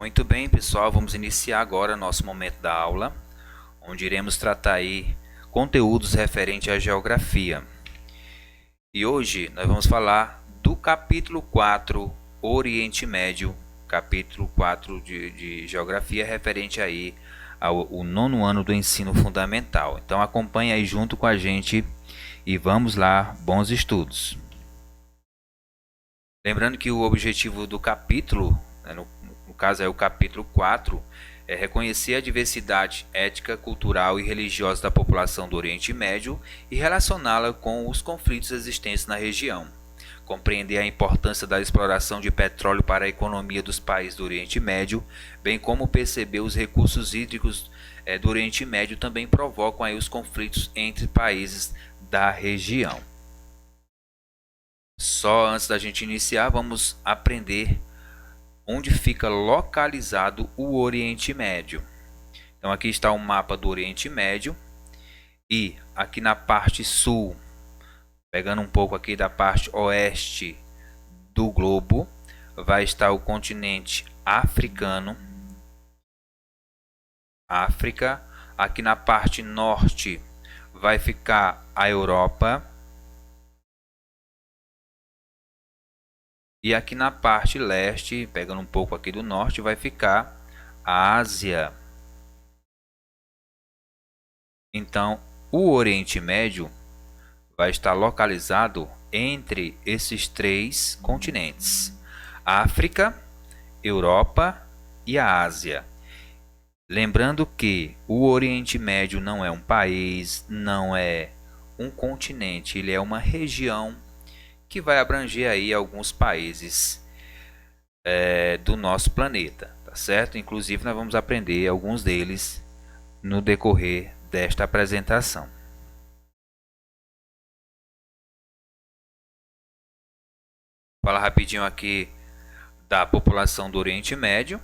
Muito bem, pessoal, vamos iniciar agora nosso momento da aula, onde iremos tratar aí conteúdos referentes à geografia. E hoje nós vamos falar do capítulo 4, Oriente Médio, capítulo 4 de geografia referente aí ao nono ano do ensino fundamental. Então acompanhe aí junto com a gente e vamos lá, bons estudos. Lembrando que o objetivo do capítulo, no caso é o capítulo 4, é reconhecer a diversidade étnica, cultural e religiosa da população do Oriente Médio e relacioná-la com os conflitos existentes na região. Compreender a importância da exploração de petróleo para a economia dos países do Oriente Médio, bem como perceber os recursos hídricos do Oriente Médio também provocam aí os conflitos entre países da região. Só antes da gente iniciar, vamos aprender onde fica localizado o Oriente Médio. Então aqui está o mapa do Oriente Médio e aqui na parte sul, pegando um pouco aqui da parte oeste do globo, vai estar o continente africano, África. Aqui na parte norte vai ficar a Europa. E aqui na parte leste, pegando um pouco aqui do norte, vai ficar a Ásia. Então, o Oriente Médio vai estar localizado entre esses três continentes: África, Europa e a Ásia. Lembrando que o Oriente Médio não é um país, não é um continente, ele é uma região que vai abranger aí alguns países do nosso planeta, tá certo? Inclusive nós vamos aprender alguns deles no decorrer desta apresentação. Vou falar rapidinho aqui da população do Oriente Médio.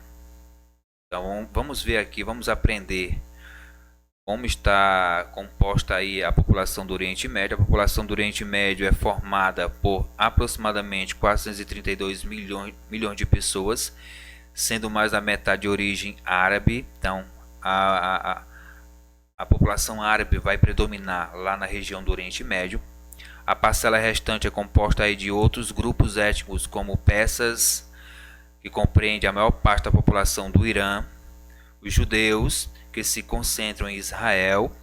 Então vamos ver aqui, vamos aprender como está composta aí a população do Oriente Médio. A população do Oriente Médio é formada por aproximadamente 432 milhões de pessoas, sendo mais da metade de origem árabe. Então, a população árabe vai predominar lá na região do Oriente Médio. A parcela restante é composta aí de outros grupos étnicos, como persas, que compreende a maior parte da população do Irã, os judeus, que se concentram em Israel.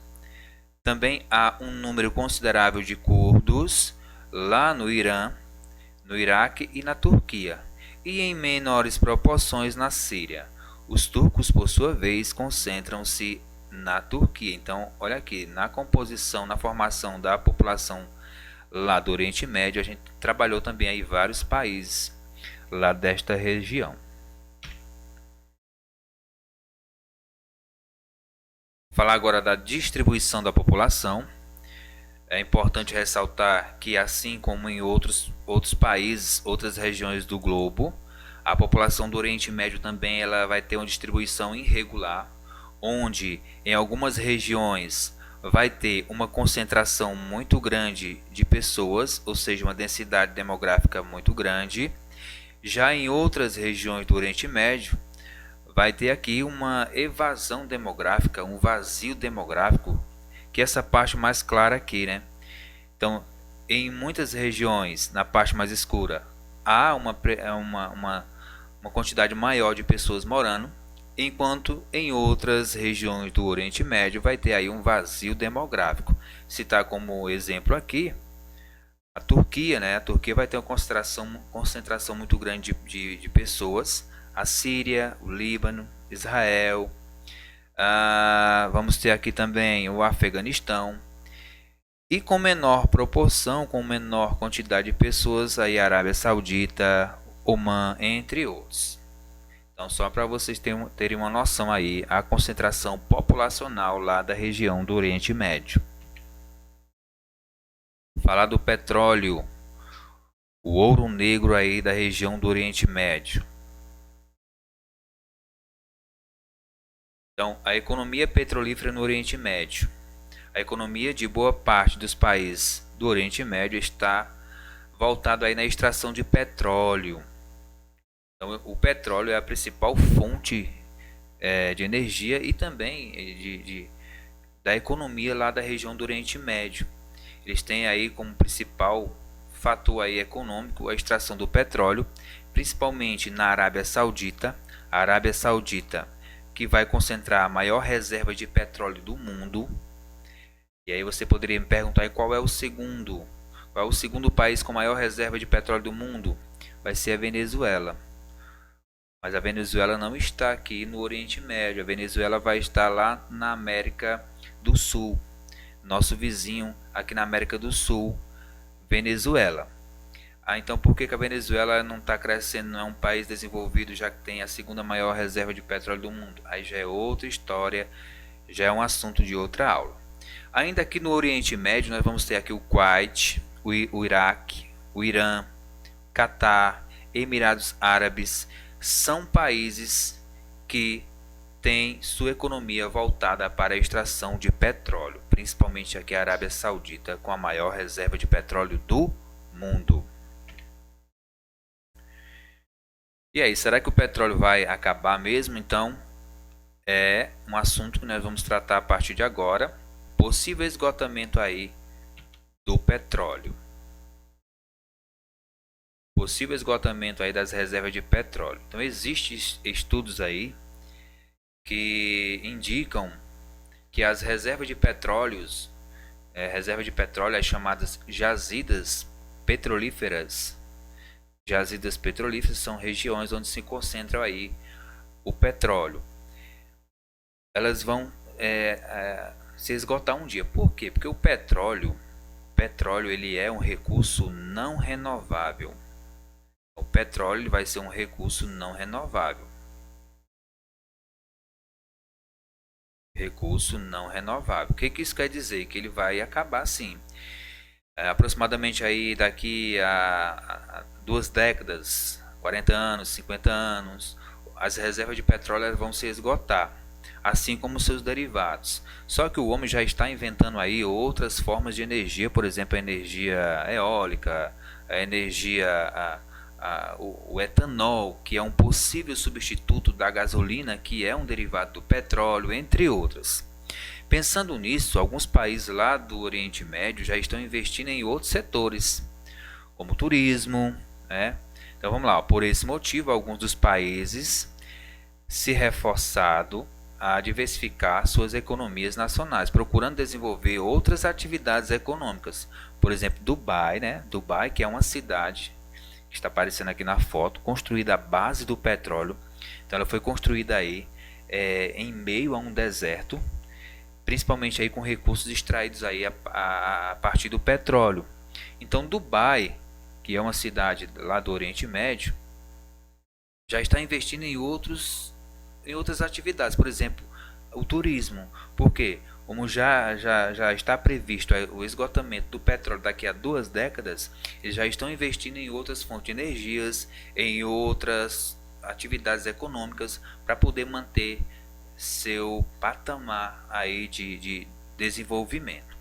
Também há um número considerável de curdos lá no Irã, no Iraque e na Turquia, e em menores proporções na Síria. Os turcos, por sua vez, concentram-se na Turquia. Então, olha aqui, na composição, na formação da população lá do Oriente Médio, a gente trabalhou também aí vários países lá desta região. Falar agora da distribuição da população. É importante ressaltar que, assim como em outros países, outras regiões do globo, a população do Oriente Médio também ela vai ter uma distribuição irregular, onde em algumas regiões vai ter uma concentração muito grande de pessoas, ou seja, uma densidade demográfica muito grande. Já em outras regiões do Oriente Médio, vai ter aqui uma evasão demográfica, um vazio demográfico, que é essa parte mais clara aqui, né? Então, em muitas regiões, na parte mais escura, há uma quantidade maior de pessoas morando, enquanto em outras regiões do Oriente Médio vai ter aí um vazio demográfico. Citar como exemplo aqui a Turquia, né? A Turquia vai ter uma concentração muito grande de pessoas. A Síria, o Líbano, Israel, vamos ter aqui também o Afeganistão, e com menor proporção, com menor quantidade de pessoas, aí a Arábia Saudita, Omã, entre outros. Então, só para vocês terem uma noção aí, a concentração populacional lá da região do Oriente Médio. Falar do petróleo, o ouro negro aí da região do Oriente Médio. Então, a economia petrolífera no Oriente Médio. A economia de boa parte dos países do Oriente Médio está voltada aí na extração de petróleo. Então, o petróleo é a principal fonte de energia e também da economia lá da região do Oriente Médio. Eles têm aí como principal fator aí econômico a extração do petróleo, principalmente na Arábia Saudita. A Arábia Saudita, que vai concentrar a maior reserva de petróleo do mundo. E aí você poderia me perguntar qual é o segundo país com maior reserva de petróleo do mundo? Vai ser a Venezuela. Mas a Venezuela não está aqui no Oriente Médio. A Venezuela vai estar lá na América do Sul. Nosso vizinho aqui na América do Sul, Venezuela. Então por que a Venezuela não está crescendo? Não é um país desenvolvido, já que tem a segunda maior reserva de petróleo do mundo? Aí já é outra história, já é um assunto de outra aula. Ainda aqui no Oriente Médio, nós vamos ter aqui o Kuwait, o Iraque, o Irã, Catar, Emirados Árabes. São países que têm sua economia voltada para a extração de petróleo, principalmente aqui a Arábia Saudita, com a maior reserva de petróleo do mundo. E aí, será que o petróleo vai acabar mesmo? Então, é um assunto que nós vamos tratar a partir de agora. Possível esgotamento aí do petróleo. Possível esgotamento aí das reservas de petróleo. Então existem estudos aí que indicam que as reservas de petróleos, as chamadas jazidas petrolíferas. Jazidas petrolíferas são regiões onde se concentra aí o petróleo. Elas vão se esgotar um dia. Por quê? Porque o petróleo ele é um recurso não renovável. O petróleo ele vai ser um recurso não renovável. Recurso não renovável. O que isso quer dizer? Que ele vai acabar sim. Aproximadamente aí daqui a 2 décadas, 40 anos, 50 anos, as reservas de petróleo vão se esgotar, assim como seus derivados. Só que o homem já está inventando aí outras formas de energia, por exemplo, a energia eólica, a energia, o etanol, que é um possível substituto da gasolina, que é um derivado do petróleo, entre outras. Pensando nisso, alguns países lá do Oriente Médio já estão investindo em outros setores, como turismo, né? Então vamos lá, por esse motivo, alguns dos países se reforçado a diversificar suas economias nacionais, procurando desenvolver outras atividades econômicas. Por exemplo, Dubai, né? Dubai, que é uma cidade que está aparecendo aqui na foto, construída à base do petróleo. Então ela foi construída aí em meio a um deserto, principalmente aí com recursos extraídos aí a partir do petróleo. Então Dubai, que é uma cidade lá do Oriente Médio, já está investindo em outras atividades, por exemplo, o turismo. Por quê? Como já está previsto o esgotamento do petróleo daqui a 2 décadas, eles já estão investindo em outras fontes de energias, em outras atividades econômicas para poder manter seu patamar aí de desenvolvimento.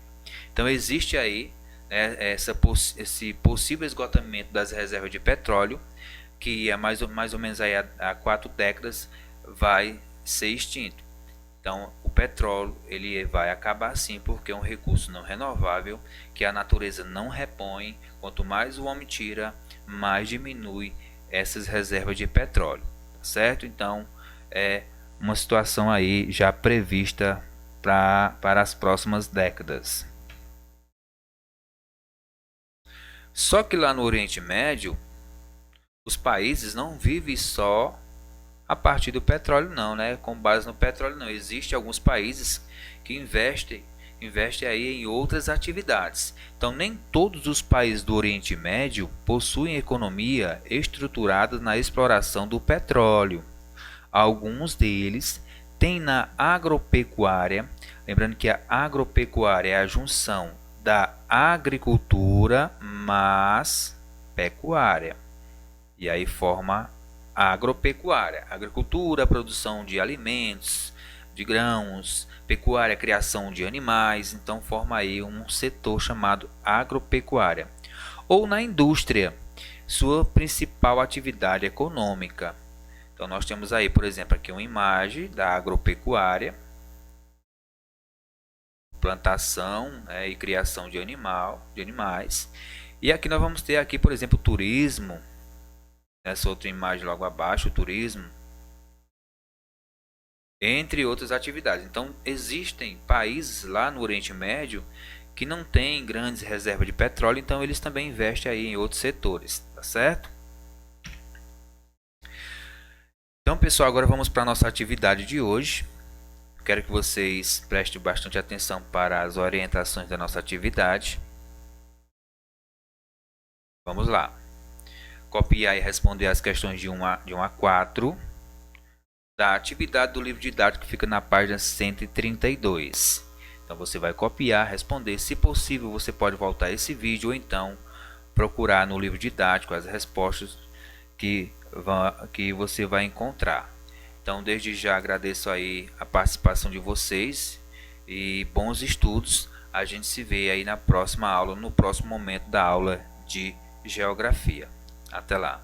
Então existe aí esse possível esgotamento das reservas de petróleo, que é mais ou menos aí há 4 décadas vai ser extinto. Então o petróleo ele vai acabar sim, porque é um recurso não renovável que a natureza não repõe. Quanto mais o homem tira, mais diminui essas reservas de petróleo, certo? Então é uma situação aí já prevista para as próximas décadas. Só que lá no Oriente Médio, os países não vivem só a partir do petróleo não, né? Com base no petróleo não. Existem alguns países que investem aí em outras atividades. Então nem todos os países do Oriente Médio possuem economia estruturada na exploração do petróleo. Alguns deles têm na agropecuária, lembrando que a agropecuária é a junção da agricultura mais pecuária. E aí forma a agropecuária. Agricultura, produção de alimentos, de grãos, pecuária, criação de animais. Então forma aí um setor chamado agropecuária. Ou na indústria, sua principal atividade econômica. Então nós temos aí, por exemplo, aqui uma imagem da agropecuária, plantação, né, e criação de animais. E aqui nós vamos ter aqui, por exemplo, turismo. Nessa outra imagem logo abaixo, o turismo, entre outras atividades. Então existem países lá no Oriente Médio que não têm grandes reservas de petróleo, então eles também investem aí em outros setores, tá certo? Então, pessoal, agora vamos para a nossa atividade de hoje. Quero que vocês prestem bastante atenção para as orientações da nossa atividade. Vamos lá. Copiar e responder as questões de 1 a 4 da atividade do livro didático que fica na página 132. Então você vai copiar, responder. Se possível, você pode voltar esse vídeo ou então procurar no livro didático as respostas que você vai encontrar. Então, desde já agradeço aí a participação de vocês e bons estudos. A gente se vê aí na próxima aula, no próximo momento da aula de geografia. Até lá.